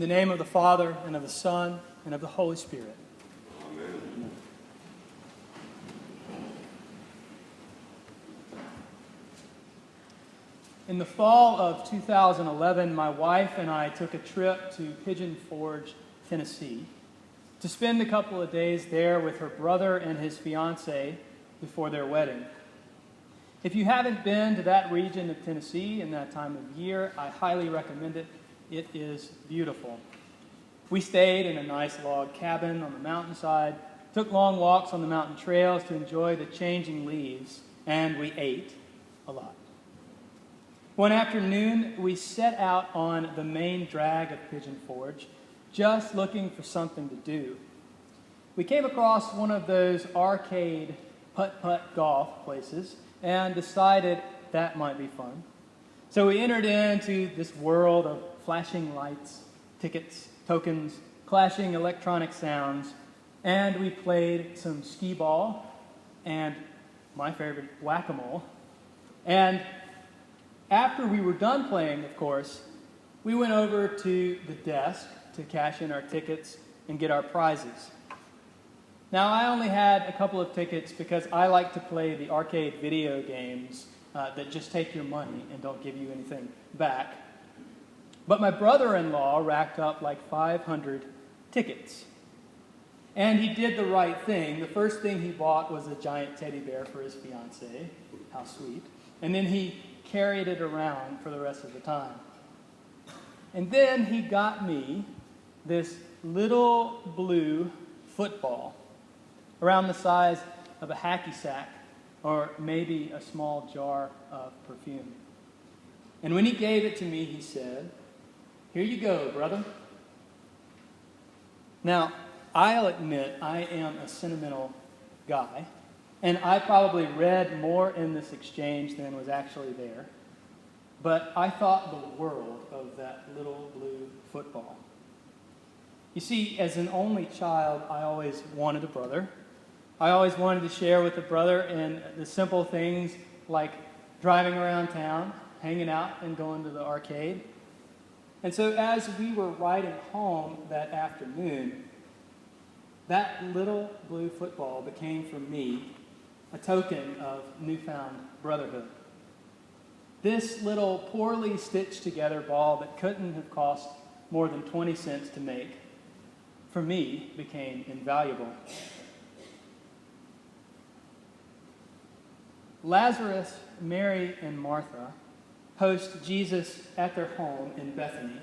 In the name of the Father, and of the Son, and of the Holy Spirit. Amen. In the fall of 2011, my wife and I took a trip to Pigeon Forge, Tennessee, to spend a couple of days there with her brother and his fiancée before their wedding. If you haven't been to that region of Tennessee in that time of year, I highly recommend it. It is beautiful. We stayed in a nice log cabin on the mountainside, took long walks on the mountain trails to enjoy the changing leaves, and we ate a lot. One afternoon, we set out on the main drag of Pigeon Forge, just looking for something to do. We came across one of those arcade putt-putt golf places and decided that might be fun. So we entered into this world of flashing lights, tickets, tokens, clashing electronic sounds, and we played some skee ball and my favorite, whack-a-mole. And after we were done playing, of course, we went over to the desk to cash in our tickets and get our prizes. Now, I only had a couple of tickets because I like to play the arcade video games that just take your money and don't give you anything back. But my brother-in-law racked up like 500 tickets. And he did the right thing. The first thing he bought was a giant teddy bear for his fiancée. How sweet. And then he carried it around for the rest of the time. And then he got me this little blue football around the size of a hacky sack or maybe a small jar of perfume. And when he gave it to me, he said, "Here you go, brother." Now, I'll admit I am a sentimental guy, and I probably read more in this exchange than was actually there. But I thought the world of that little blue football. You see, as an only child, I always wanted a brother. I always wanted to share with a brother in the simple things like driving around town, hanging out, and going to the arcade. And so as we were riding home that afternoon, that little blue football became for me a token of newfound brotherhood. This little poorly stitched together ball that couldn't have cost more than 20 cents to make, for me, became invaluable. Lazarus, Mary, and Martha host Jesus at their home in Bethany,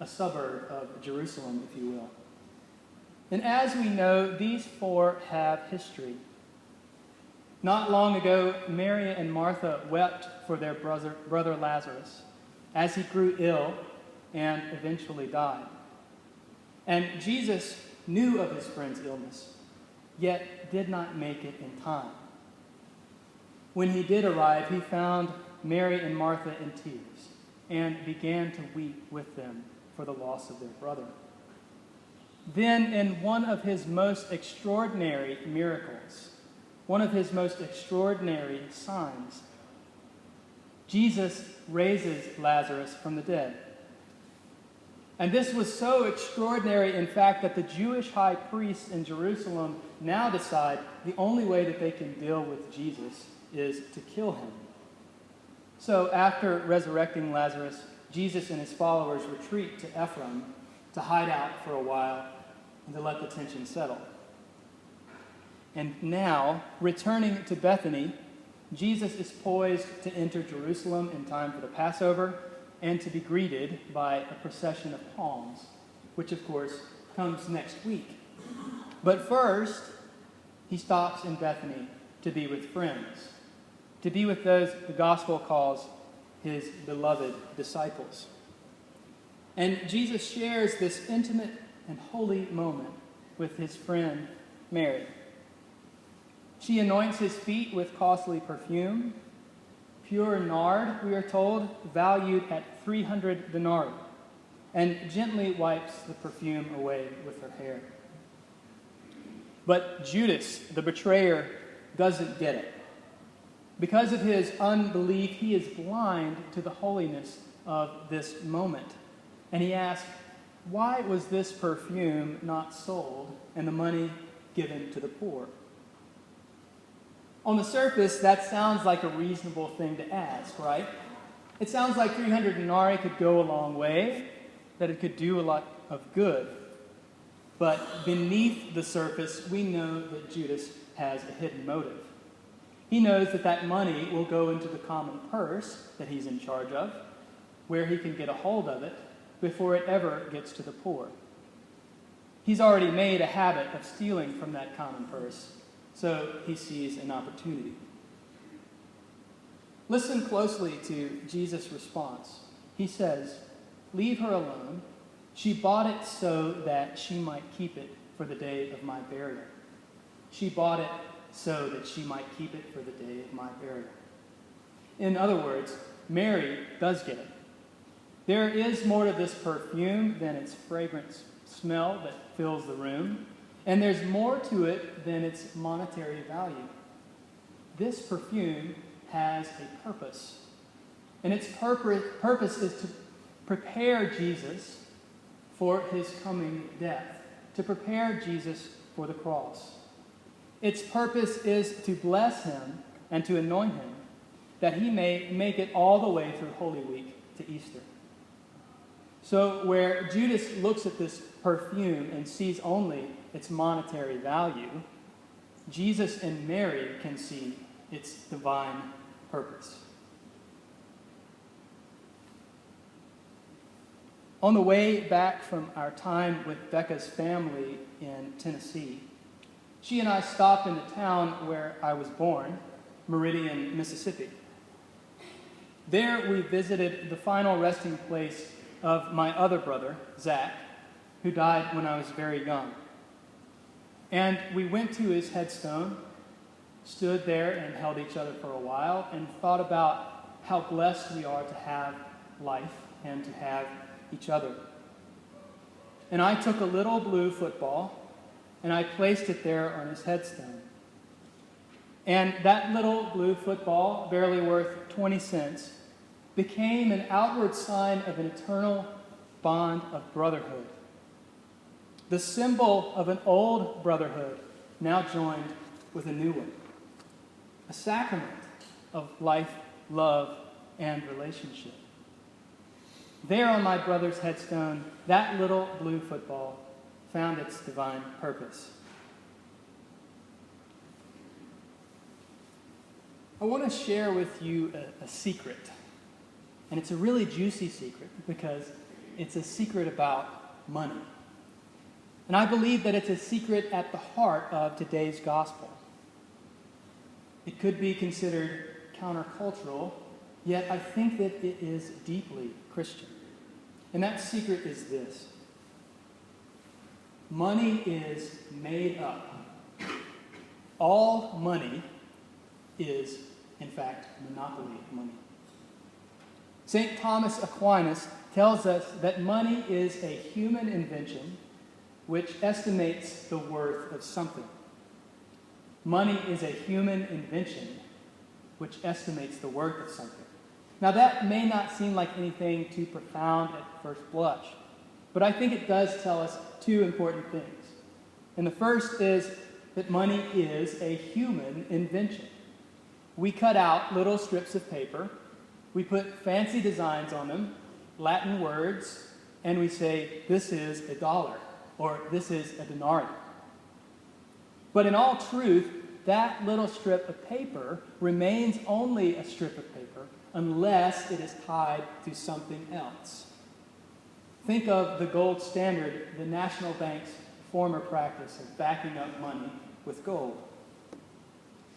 a suburb of Jerusalem, if you will. And as we know, these four have history. Not long ago, Mary and Martha wept for their brother Lazarus as he grew ill and eventually died. And Jesus knew of his friend's illness, yet did not make it in time. When he did arrive, he found Mary and Martha in tears and began to weep with them for the loss of their brother. Then, in one of his most extraordinary miracles, one of his most extraordinary signs, Jesus raises Lazarus from the dead. And this was so extraordinary, in fact, that the Jewish high priests in Jerusalem now decide the only way that they can deal with Jesus is to kill him. So after resurrecting Lazarus, Jesus and his followers retreat to Ephraim to hide out for a while and to let the tension settle. And now, returning to Bethany, Jesus is poised to enter Jerusalem in time for the Passover and to be greeted by a procession of palms, which of course comes next week. But first, he stops in Bethany to be with friends, to be with those the gospel calls his beloved disciples. And Jesus shares this intimate and holy moment with his friend Mary. She anoints his feet with costly perfume, pure nard, we are told, valued at 300 denarii, and gently wipes the perfume away with her hair. But Judas, the betrayer, doesn't get it. Because of his unbelief, he is blind to the holiness of this moment. And he asks, why was this perfume not sold and the money given to the poor? On the surface, that sounds like a reasonable thing to ask, right? It sounds like 300 denarii could go a long way, that it could do a lot of good. But beneath the surface, we know that Judas has a hidden motive. He knows that that money will go into the common purse that he's in charge of, where he can get a hold of it before it ever gets to the poor. He's already made a habit of stealing from that common purse, so he sees an opportunity. Listen closely to Jesus' response. He says, "Leave her alone. She bought it so that she might keep it for the day of my burial." She bought it so that she might keep it for the day of my burial. In other words, Mary does get it. There is more to this perfume than its fragrant smell that fills the room, and there's more to it than its monetary value. This perfume has a purpose, and its purpose is to prepare Jesus for his coming death, to prepare Jesus for the cross. Its purpose is to bless him and to anoint him, that he may make it all the way through Holy Week to Easter. So where Judas looks at this perfume and sees only its monetary value, Jesus and Mary can see its divine purpose. On the way back from our time with Becca's family in Tennessee, she and I stopped in the town where I was born, Meridian, Mississippi. There we visited the final resting place of my other brother, Zach, who died when I was very young. And we went to his headstone, stood there and held each other for a while, and thought about how blessed we are to have life and to have each other. And I took a little blue football and I placed it there on his headstone. And that little blue football, barely worth 20 cents, became an outward sign of an eternal bond of brotherhood. The symbol of an old brotherhood now joined with a new one. A sacrament of life, love, and relationship. There on my brother's headstone, that little blue football found its divine purpose. I want to share with you a secret. And it's a really juicy secret because it's a secret about money. And I believe that it's a secret at the heart of today's gospel. It could be considered countercultural, yet I think that it is deeply Christian. And that secret is this: money is made up. All money is, in fact, monopoly money. St. Thomas Aquinas tells us that money is a human invention which estimates the worth of something. Money is a human invention which estimates the worth of something. Now that may not seem like anything too profound at first blush, but I think it does tell us two important things. And the first is that money is a human invention. We cut out little strips of paper, we put fancy designs on them, Latin words, and we say, this is $1, or this is a denarius. But in all truth, that little strip of paper remains only a strip of paper unless it is tied to something else. Think of the gold standard, the national bank's former practice of backing up money with gold.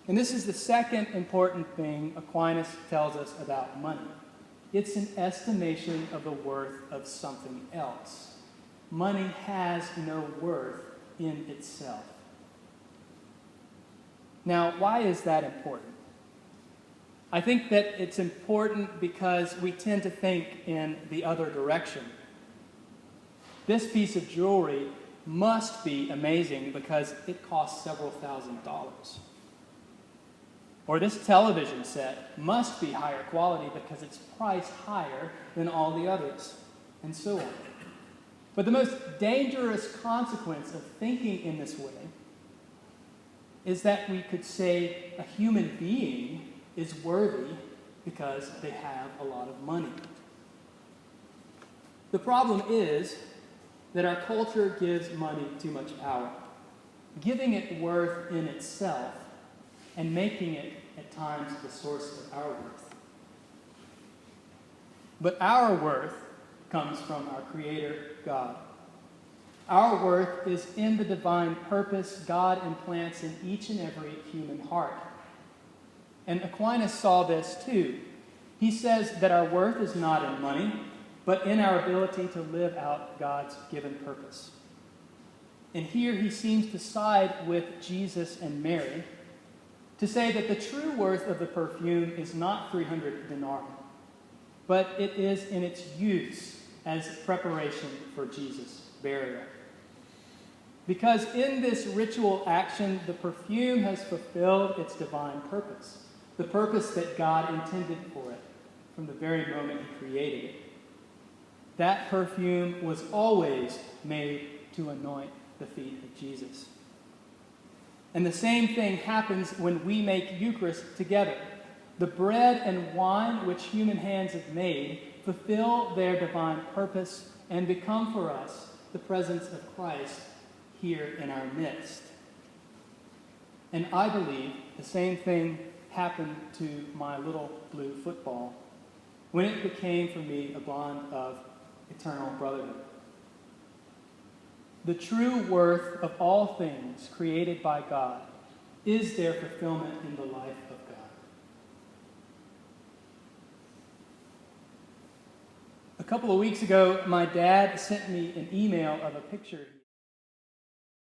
And this is the second important thing Aquinas tells us about money. It's an estimation of the worth of something else. Money has no worth in itself. Now, why is that important? I think that it's important because we tend to think in the other direction. This piece of jewelry must be amazing because it costs several $1,000s. Or this television set must be higher quality because it's priced higher than all the others, and so on. But the most dangerous consequence of thinking in this way is that we could say a human being is worthy because they have a lot of money. The problem is that our culture gives money too much power, giving it worth in itself and making it at times the source of our worth. But our worth comes from our Creator, God. Our worth is in the divine purpose God implants in each and every human heart. And Aquinas saw this too. He says that our worth is not in money, but in our ability to live out God's given purpose. And here he seems to side with Jesus and Mary to say that the true worth of the perfume is not 300 denarii, but it is in its use as preparation for Jesus' burial. Because in this ritual action, the perfume has fulfilled its divine purpose, the purpose that God intended for it from the very moment he created it. That perfume was always made to anoint the feet of Jesus. And the same thing happens when we make Eucharist together. The bread and wine which human hands have made fulfill their divine purpose and become for us the presence of Christ here in our midst. And I believe the same thing happened to my little blue football when it became for me a bond of eternal brotherhood. The true worth of all things created by God is their fulfillment in the life of God. A couple of weeks ago, my dad sent me an email of a picture